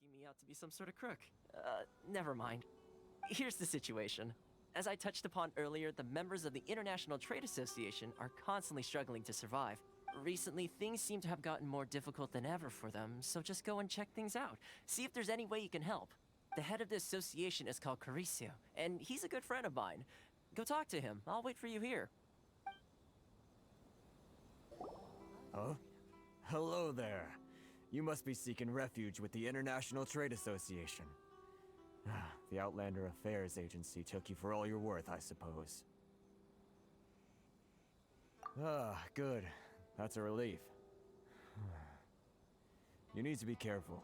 making me out to be some sort of crook. Never mind. Here's the situation. As I touched upon earlier, the members of the International Trade Association are constantly struggling to survive. Recently, things seem to have gotten more difficult than ever for them, so just go and check things out. See if there's any way you can help. The head of the association is called Caricio, and he's a good friend of mine. Go talk to him. I'll wait for you here. Huh? Hello there. You must be seeking refuge with the International Trade Association. The Outlander Affairs Agency took you for all you're worth, I suppose. Good. That's a relief. You need to be careful,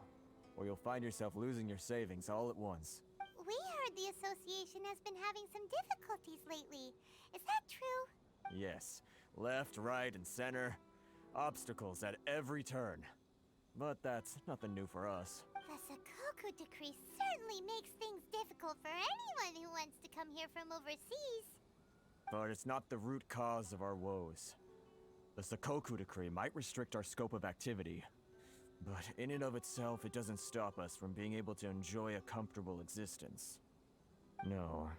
or you'll find yourself losing your savings all at once. We heard the association has been having some difficulties lately. Is that true? Yes. Left, right, and center. Obstacles at every turn. But that's nothing new for us. The Sakoku decree certainly makes things difficult for anyone who wants to come here from overseas. But it's not the root cause of our woes. The Sakoku decree might restrict our scope of activity, but in and of itself, it doesn't stop us from being able to enjoy a comfortable existence. No.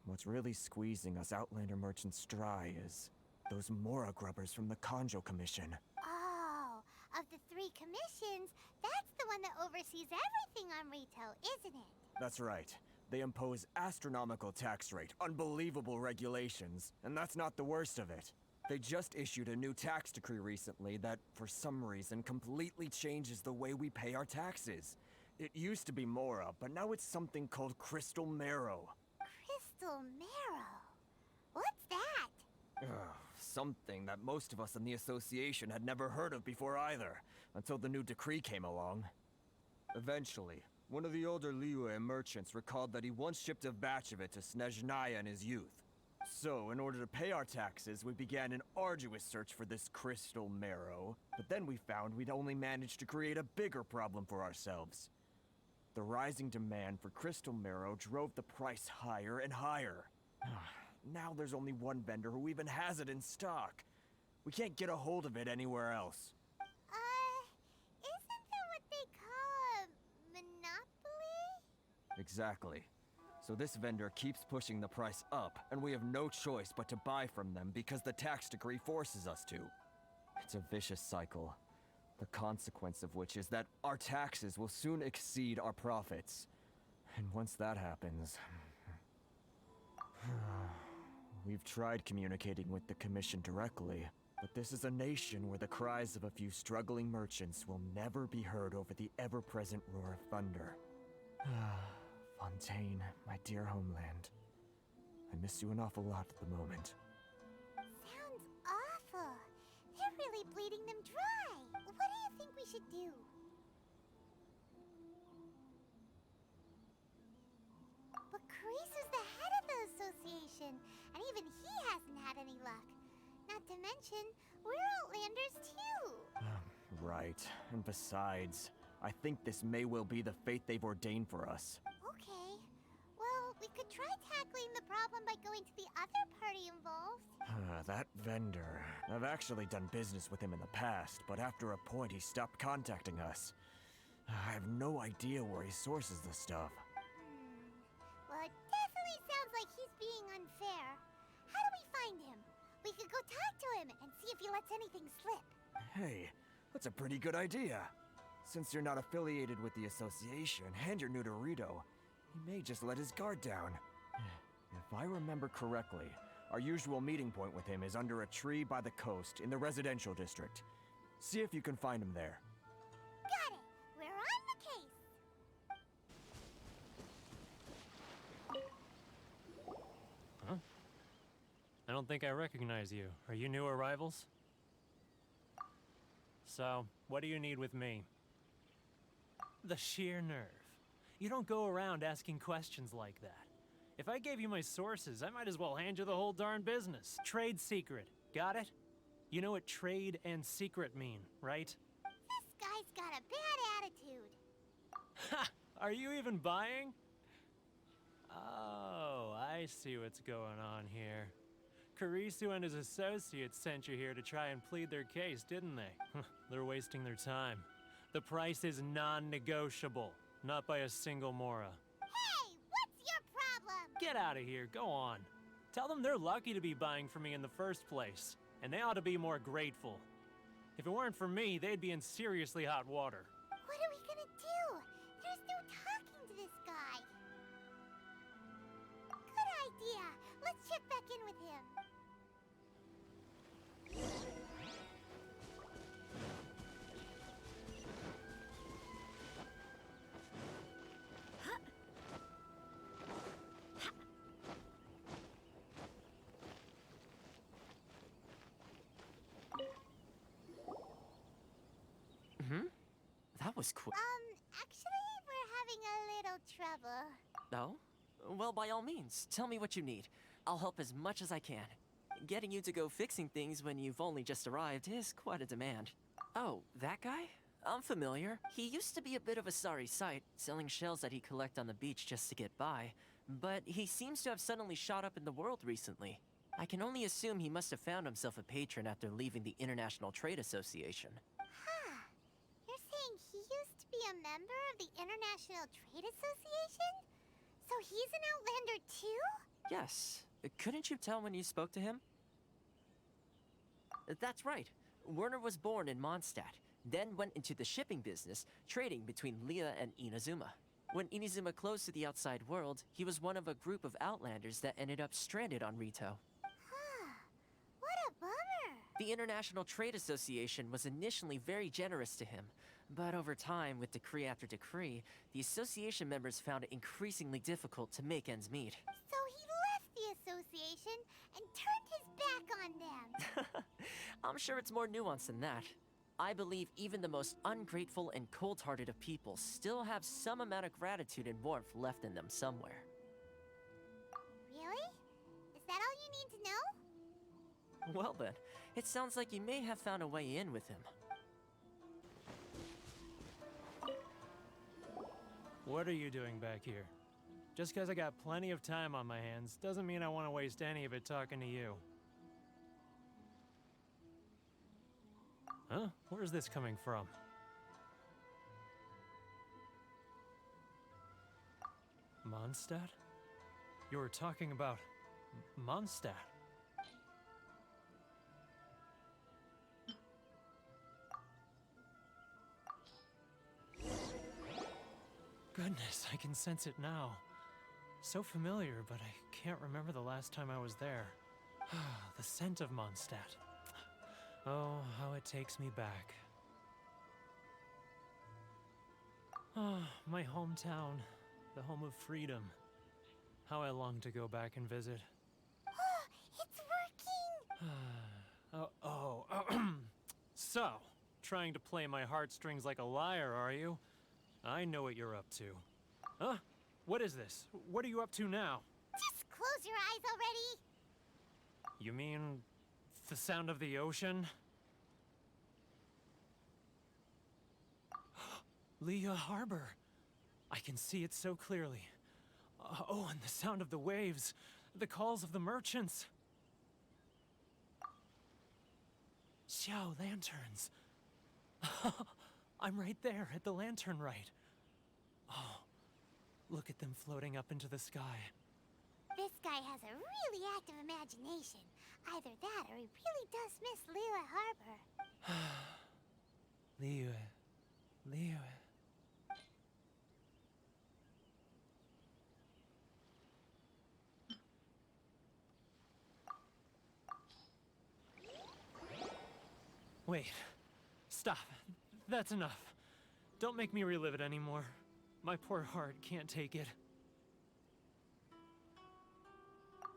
What's really squeezing us Outlander merchants dry is those Mora grubbers from the Kanjo Commission. Oh, of the 3 commissions, that's the one that oversees everything on retail, isn't it? That's right. They impose astronomical tax rate, unbelievable regulations, and that's not the worst of it. They just issued a new tax decree recently that, for some reason, completely changes the way we pay our taxes. It used to be Mora, but now it's something called Crystal Marrow. Crystal Marrow? What's that? Something that most of us in the association had never heard of before either, until the new decree came along. Eventually, one of the older Liyue merchants recalled that he once shipped a batch of it to Snezhnaya in his youth. So, in order to pay our taxes, we began an arduous search for this Crystal Marrow, but then we found we'd only managed to create a bigger problem for ourselves. The rising demand for Crystal Marrow drove the price higher and higher. Now there's only one vendor who even has it in stock. We can't get a hold of it anywhere else. Isn't that what they call a monopoly? Exactly. So this vendor keeps pushing the price up, and we have no choice but to buy from them because the tax decree forces us to. It's a vicious cycle, the consequence of which is that our taxes will soon exceed our profits. And once that happens... We've tried communicating with the Commission directly, but this is a nation where the cries of a few struggling merchants will never be heard over the ever-present roar of thunder. Fontaine, my dear homeland. I miss you an awful lot at the moment. Sounds awful. They're really bleeding them dry. What do you think we should do? But Carisu's the head of the association, and even he hasn't had any luck. Not to mention, we're Outlanders too. Right. And besides, I think this may well be the fate they've ordained for us. Okay. Well, we could try tackling the problem by going to the other party involved. That vendor. I've actually done business with him in the past, but after a point he stopped contacting us. I have no idea where he sources the stuff. Well, it definitely sounds like he's being unfair. How do we find him? We could go talk to him and see if he lets anything slip. Hey, that's a pretty good idea. Since you're not affiliated with the association and you're new to Rito, he may just let his guard down. If I remember correctly, our usual meeting point with him is under a tree by the coast in the residential district. See if you can find him there. Got it! We're on the case! Huh? I don't think I recognize you. Are you new arrivals? So, what do you need with me? The sheer nerve. You don't go around asking questions like that. If I gave you my sources, I might as well hand you the whole darn business. Trade secret. Got it? You know what trade and secret mean, right? This guy's got a bad attitude. Ha! Are you even buying? Oh, I see what's going on here. Caricio and his associates sent you here to try and plead their case, didn't they? They're wasting their time. The price is non-negotiable. Not by a single Mora. Hey, what's your problem? Get out of here, go on. Tell them they're lucky to be buying from me in the first place, and they ought to be more grateful. If it weren't for me, they'd be in seriously hot water. What are we gonna do? There's no talking to this guy. Good idea. Let's check back in with him. That was quick. Actually, we're having a little trouble. No? Well, by all means, tell me what you need. I'll help as much as I can. Getting you to go fixing things when you've only just arrived is quite a demand. Oh, that guy? I'm familiar. He used to be a bit of a sorry sight, selling shells that he collect on the beach just to get by. But he seems to have suddenly shot up in the world recently. I can only assume he must have found himself a patron after leaving the International Trade Association. Huh. You're saying he used to be a member of the International Trade Association? So he's an Outlander too? Yes. Couldn't you tell when you spoke to him? That's right. Werner was born in Mondstadt, then went into the shipping business, trading between Leah and Inazuma. When Inazuma closed to the outside world, he was one of a group of Outlanders that ended up stranded on Rito. Huh. What a bummer. The International Trade Association was initially very generous to him, but over time, with decree after decree, the association members found it increasingly difficult to make ends meet. So he left the association and turned his back on them. I'm sure it's more nuanced than that. I believe even the most ungrateful and cold-hearted of people still have some amount of gratitude and warmth left in them somewhere. Really? Is that all you need to know? Well then, it sounds like you may have found a way in with him. What are you doing back here? Just because I got plenty of time on my hands doesn't mean I want to waste any of it talking to you. Huh? Where's this coming from? Mondstadt? You were talking about Mondstadt. Goodness, I can sense it now. So familiar, but I can't remember the last time I was there. The scent of Mondstadt. Oh, how it takes me back. Ah, my hometown, the home of freedom. How I long to go back and visit. It's working! So, trying to play my heartstrings like a liar, are you? I know what you're up to. Huh? What is this? What are you up to now? Just close your eyes already! You mean the sound of the ocean? Leah Harbor. I can see it so clearly. Oh, and the sound of the waves. The calls of the merchants. Xiao lanterns. I'm right there at the lantern right. Oh, look at them floating up into the sky. This guy has a really active imagination. Either that or he really does miss Liyue Harbor. Liyue. Wait. Stop. That's enough. Don't make me relive it anymore. My poor heart can't take it.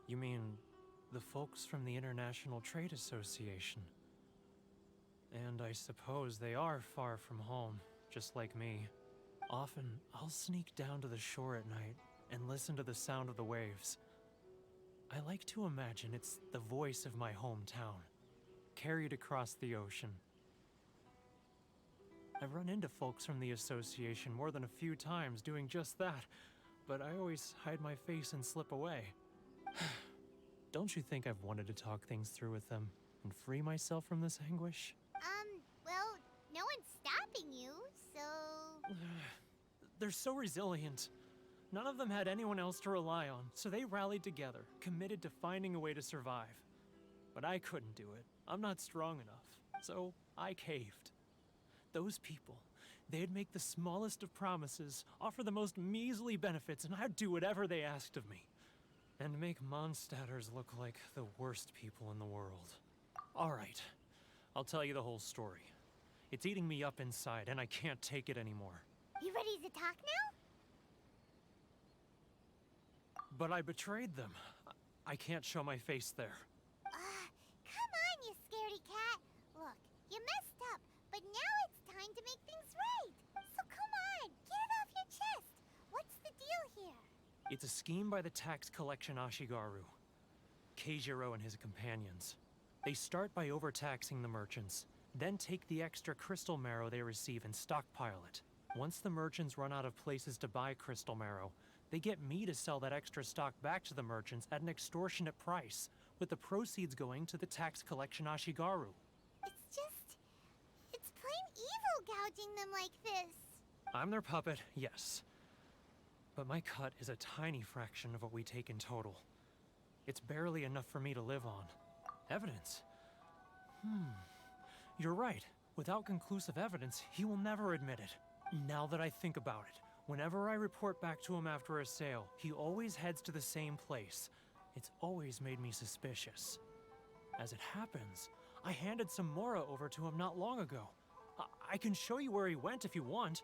You mean the folks from the International Trade Association? And I suppose they are far from home, just like me. Often, I'll sneak down to the shore at night and listen to the sound of the waves. I like to imagine it's the voice of my hometown, carried across the ocean. I've run into folks from the association more than a few times doing just that, but I always hide my face and slip away. Don't you think I've wanted to talk things through with them and free myself from this anguish? Well, no one's stopping you, so... They're so resilient. None of them had anyone else to rely on, so they rallied together, committed to finding a way to survive. But I couldn't do it. I'm not strong enough, so I caved. Those people, they'd make the smallest of promises, offer the most measly benefits, and I'd do whatever they asked of me. And make Mondstadters look like the worst people in the world. All right, I'll tell you the whole story. It's eating me up inside, and I can't take it anymore. You ready to talk now? But I betrayed them. I can't show my face there. Come on, you scaredy cat. Look, you messed up, but now it's time to make things right. So come on, get it off your chest. What's the deal here? It's a scheme by the tax collection Ashigaru, Keijiro and his companions. They start by overtaxing the merchants, then take the extra crystal marrow they receive and stockpile it. Once the merchants run out of places to buy crystal marrow, they get me to sell that extra stock back to the merchants at an extortionate price, with the proceeds going to the tax collection Ashigaru. It's plain evil gouging them like this. I'm their puppet, yes. But my cut is a tiny fraction of what we take in total. It's barely enough for me to live on. Evidence? You're right. Without conclusive evidence, he will never admit it. Now that I think about it, whenever I report back to him after a sale, he always heads to the same place. It's always made me suspicious. As it happens, I handed some Mora over to him not long ago. I can show you where he went if you want.